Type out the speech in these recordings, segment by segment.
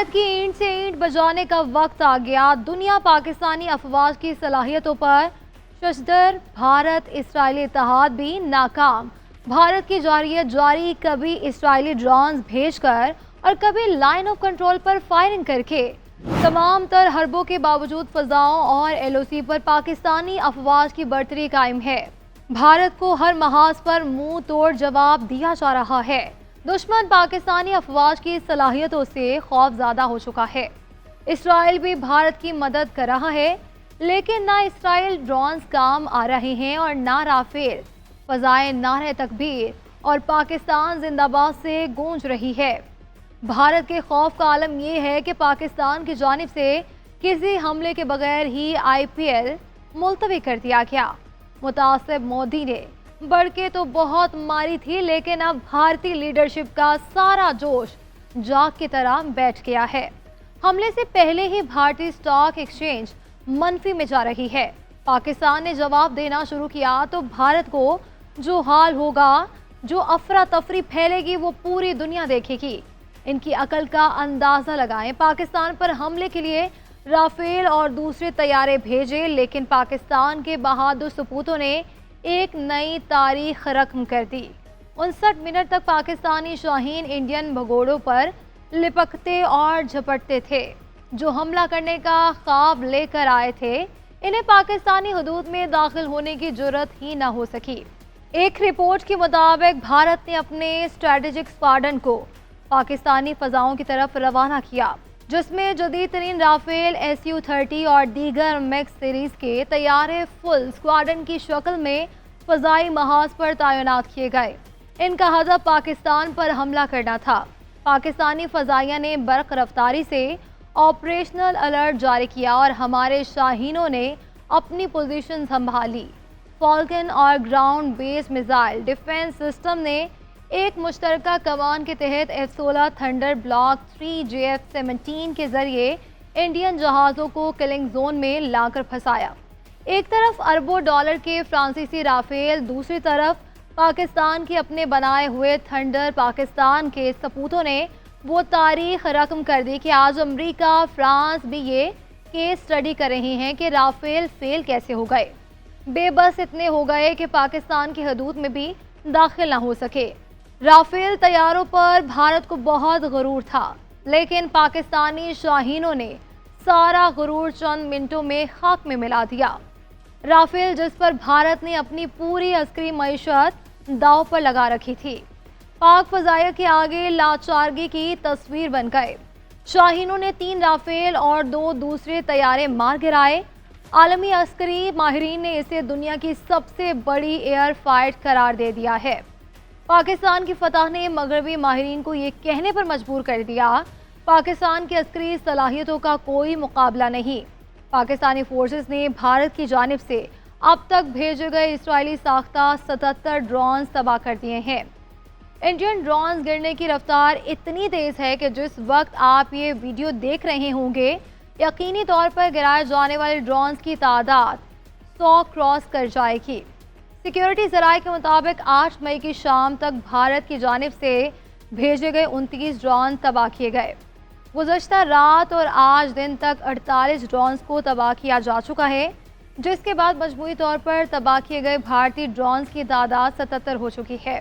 भारत की ईंट से ईंट बजाने का वक्त आ गया। दुनिया पाकिस्तानी अफवाज की सलाहियतों पर शशदर, भारत इसराइली इत्तेहाद भी नाकाम। भारत की जारयत जारी, कभी इसराइली ड्रोन्स भेजकर और कभी लाइन ऑफ कंट्रोल पर फायरिंग करके। तमाम तर हरबों के बावजूद फजाओं और एलओसी पर पाकिस्तानी अफवाज की बर्तरी कायम है। भारत को हर महाज पर मुंह तोड़ जवाब दिया जा रहा है। दुश्मन पाकिस्तानी अफवाज की सलाहियतों से खौफज़दा हो चुका है। इसराइल भी भारत की मदद कर रहा है, लेकिन ना इसराइल ड्रोन्स काम आ रहे हैं और ना राफेल। फजाएं नारे तकबीर और पाकिस्तान जिंदाबाद से गूंज रही है। भारत के खौफ का आलम यह है कि पाकिस्तान की जानिब से किसी हमले के बगैर ही IPL मुलतवी कर दिया गया। मुतासिब मोदी ने बढ़ के तो बहुत मारी थी, लेकिन अब भारतीय लीडरशिप का सारा जोश जाग की तरह बैठ गया है। हमले से पहले ही भारतीय स्टॉक एक्सचेंज मनफी में जा रही है। पाकिस्तान ने जवाब देना शुरू किया तो भारत को जो हाल होगा, जो अफरा तफरी फैलेगी, वो पूरी दुनिया देखेगी। इनकी अकल का अंदाजा लगाएं। पाकिस्तान पर हमले के लिए राफेल और दूसरे तैयारे भेजे, लेकिन पाकिस्तान के बहादुर सपूतों ने एक नई तारीख रकम कर दी। 59 मिनट तक पाकिस्तानी शाहीन इंडियन भगोड़ों पर लिपकते और झपटते थे। जो हमला करने का ख्वाब लेकर आए थे, इन्हें पाकिस्तानी हदूद में दाखिल होने की जुर्रत ही न हो सकी। एक रिपोर्ट के मुताबिक भारत ने अपने स्ट्रेटेजिक स्क्वाड्रन को पाकिस्तानी फजाओं की तरफ रवाना किया, जिसमें जदीद तरीन राफेल Su-30 और दीगर मैक्स सीरीज के तैयारे फुल स्क्वाड्रन की शक्ल में फजाई महाज पर तैनात किए गए। इनका हदफ पाकिस्तान पर हमला करना था। पाकिस्तानी फजाइया ने बर्क रफ्तारी से ऑपरेशनल अलर्ट जारी किया और हमारे शाहीनों ने अपनी पोजीशन संभाली। फॉल्कन और ground base missile defence system ने एक मुश्तरका कमान के तहत F-16 थंडर ब्लॉक 3 JF-17 के जरिए इंडियन जहाज़ों को किलिंग जोन में लाकर फंसाया। एक तरफ अरबों डॉलर के फ्रांसीसी राफेल, दूसरी तरफ पाकिस्तान के अपने बनाए हुए थंडर। पाकिस्तान के सपूतों ने वो तारीख रकम कर दी कि आज अमेरिका, फ्रांस भी ये केस स्टडी कर रहे हैं कि राफेल फेल कैसे हो गए। बेबस इतने हो गए कि पाकिस्तान की हदूद में भी दाखिल ना हो सके। राफेल तैयारों पर भारत को बहुत गुरूर था, लेकिन पाकिस्तानी शाहीनों ने सारा गुरूर चंद मिनटों में खाक में मिला दिया। राफेल जिस पर भारत ने अपनी पूरी अस्करी मईशत दांव पर लगा रखी थी, पाक फजाइया के आगे लाचारगी की तस्वीर बन गए। शाहीनों ने 3 राफेल और 2 दूसरे तैयारे मार गिराए। आलमी अस्करी माहिरीन ने इसे दुनिया की सबसे बड़ी एयर फाइट करार दे दिया है। पाकिस्तान की फतह ने मगरबी माहिरीन को ये कहने पर मजबूर कर दिया, पाकिस्तान की अस्करी सलाहियतों का कोई मुकाबला नहीं। पाकिस्तानी फोर्सेस ने भारत की जानिब से अब तक भेजे गए इसराइली साख्ता 77 ड्रोन तबाह कर दिए हैं। इंडियन ड्रोन गिरने की रफ्तार इतनी तेज़ है कि जिस वक्त आप ये वीडियो देख रहे होंगे, यकीनी तौर पर गिराए जाने वाले ड्रोन की तादाद 100 क्रॉस कर जाएगी। सिक्योरिटी ज़राए के मुताबिक 8 मई की शाम तक भारत की जानिब से भेजे गए 29 ड्रोन तबाह किए गए। गुज़श्ता रात और आज दिन तक 48 ड्रोन को तबाह किया जा चुका है, जिसके बाद मजमूई तौर पर तबाह किए गए भारतीय ड्रोन की तादाद 77 हो चुकी है।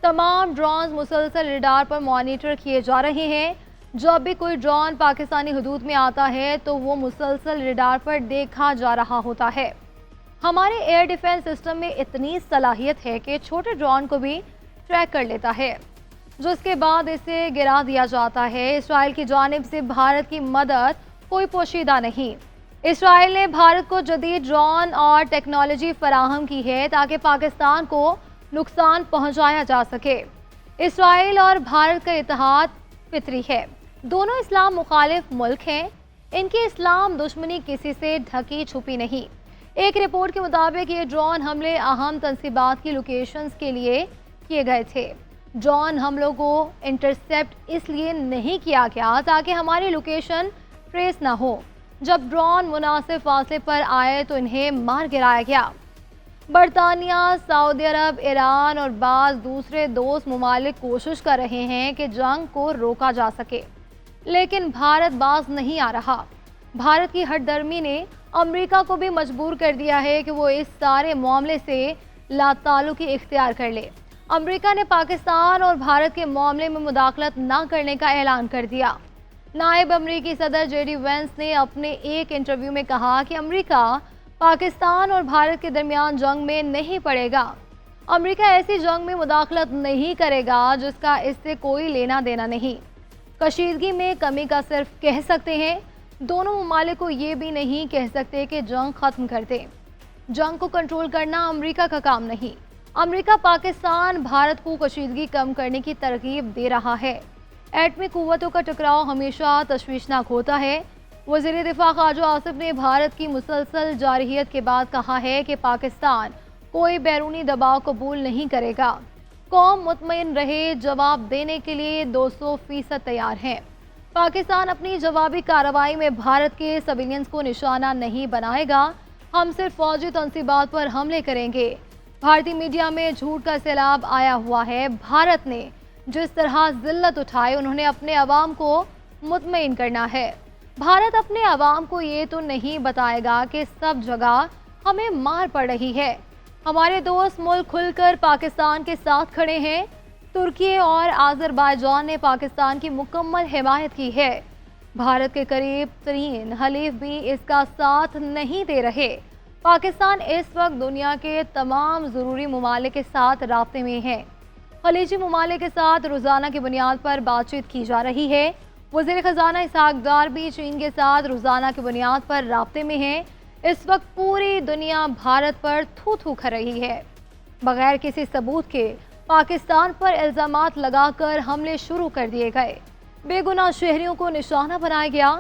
तमाम ड्रोन मुसलसल रडार पर मॉनिटर किए जा रहे हैं। जब भी कोई ड्रोन पाकिस्तानी हदूद में आता है तो वो मुसलसल रडार पर देखा जा रहा होता है। हमारे एयर डिफेंस सिस्टम में इतनी सलाहियत है कि छोटे ड्रोन को भी ट्रैक कर लेता है, जिसके बाद इसे गिरा दिया जाता है। इसराइल की जानिब से भारत की मदद कोई पोशीदा नहीं। इसराइल ने भारत को जदीद ड्रोन और टेक्नोलॉजी फराहम की है ताकि पाकिस्तान को नुकसान पहुंचाया जा सके। इसराइल और भारत का इत्तेहाद फितरी है। दोनों इस्लाम मुखालिफ मुल्क हैं। इनकी इस्लाम दुश्मनी किसी से ढकी छुपी नहीं। एक रिपोर्ट के मुताबिक ये ड्रोन हमले अहम तंसीबात की लोकेशंस के लिए किए गए थे। ड्रोन हमलों को इंटरसेप्ट इसलिए नहीं किया गया ताकि हमारी लोकेशन ट्रेस ना हो। जब ड्रोन मुनासिब फासले पर आए तो इन्हें मार गिराया गया। बरतानिया, सऊदी अरब, ईरान और बाज़ दूसरे दोस्त ममालिक कोशिश कर रहे हैं कि जंग को रोका जा सके। लेकिन भारत बाज नहीं आ रहा। भारत की हठधर्मी ने अमेरिका को भी मजबूर कर दिया है कि वो इस सारे मामले से लाताल्लुकी इख्तियार कर ले। अमेरिका ने पाकिस्तान और भारत के मामले में मुदाखलत न करने का ऐलान कर दिया। नायब अमेरिकी सदर जेडी वेंस ने अपने एक इंटरव्यू में कहा कि अमेरिका पाकिस्तान और भारत के दरमियान जंग में नहीं पड़ेगा। अमेरिका ऐसी जंग में मुदाखलत नहीं करेगा जिसका इससे कोई लेना देना नहीं। कशीदगी में कमी का सिर्फ कह सकते हैं, दोनों ममालिक को ये भी नहीं कह सकते कि जंग खत्म कर दें। जंग को कंट्रोल करना अमेरिका का काम नहीं। अमेरिका पाकिस्तान भारत को कशीदगी कम करने की तरकीब दे रहा है। एटमी कुव्वतों का टकराव हमेशा तशवीशनाक होता है। वज़ीर दिफा ख्वाजा आसिफ ने भारत की मुसलसल जारहियत के बाद कहा है कि पाकिस्तान कोई बैरूनी दबाव कबूल नहीं करेगा। कौम मुतमईन रहे, जवाब देने के लिए 200% तैयार है। पाकिस्तान अपनी जवाबी कार्रवाई में भारत के सिविलियंस को निशाना नहीं बनाएगा। हम सिर्फ फौजी तंसीबात पर हमले करेंगे। भारतीय मीडिया में झूठ का सैलाब आया हुआ है। भारत ने जिस तरह जिल्लत उठाई, उन्होंने अपने अवाम को मुतमईन करना है। भारत अपने अवाम को ये तो नहीं बताएगा कि सब जगह हमें मार पड़ रही है। हमारे दोस्त मुल्क खुलकर पाकिस्तान के साथ खड़े हैं। तुर्की और आज़रबाईजान ने पाकिस्तान की मुकम्मल हिमायत की है। भारत के करीब तरीन हलीफ भी इसका साथ नहीं दे रहे। पाकिस्तान इस वक्त दुनिया के तमाम ज़रूरी ममालिक के साथ राब्ते में है। खलीजी ममालिक के साथ रोज़ाना की बुनियाद पर बातचीत की जा रही है। वज़ीर ख़जाना इसहाक डार भी चीन के साथ रोज़ाना की बुनियाद पर राब्ते में है। इस वक्त पूरी दुनिया भारत पर थू थू कर रही है। बगैर किसी सबूत के पाकिस्तान पर इल्ज़ामात लगाकर हमले शुरू कर दिए गए। बेगुनाह शहरियों को निशाना बनाया गया।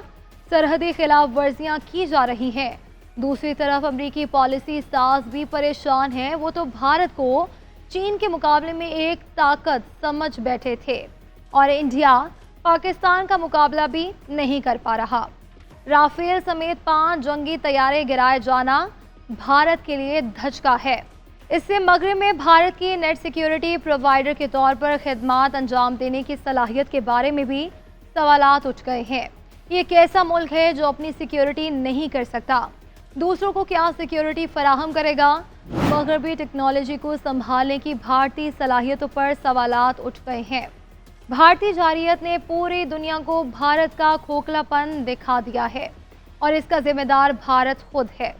सरहदी खिलाफ वर्जियाँ की जा रही हैं। दूसरी तरफ अमरीकी पॉलिसी साज भी परेशान हैं। वो तो भारत को चीन के मुकाबले में एक ताकत समझ बैठे थे और इंडिया पाकिस्तान का मुकाबला भी नहीं कर पा रहा। राफेल समेत 5 जंगी तैयारे गिराए जाना भारत के लिए धचका है। इससे मगरिब में भारत की नेट सिक्योरिटी प्रोवाइडर के तौर पर खिदमात अंजाम देने की सलाहियत के बारे में भी सवालात उठ गए हैं। ये कैसा मुल्क है जो अपनी सिक्योरिटी नहीं कर सकता? दूसरों को क्या सिक्योरिटी फराहम करेगा? मगरबी टेक्नोलॉजी को संभालने की भारतीय सलाहियतों पर सवालात उठ गए हैं। भारतीय जारहियत ने पूरी दुनिया को भारत का खोखलापन दिखा दिया है और इसका जिम्मेदार भारत खुद है।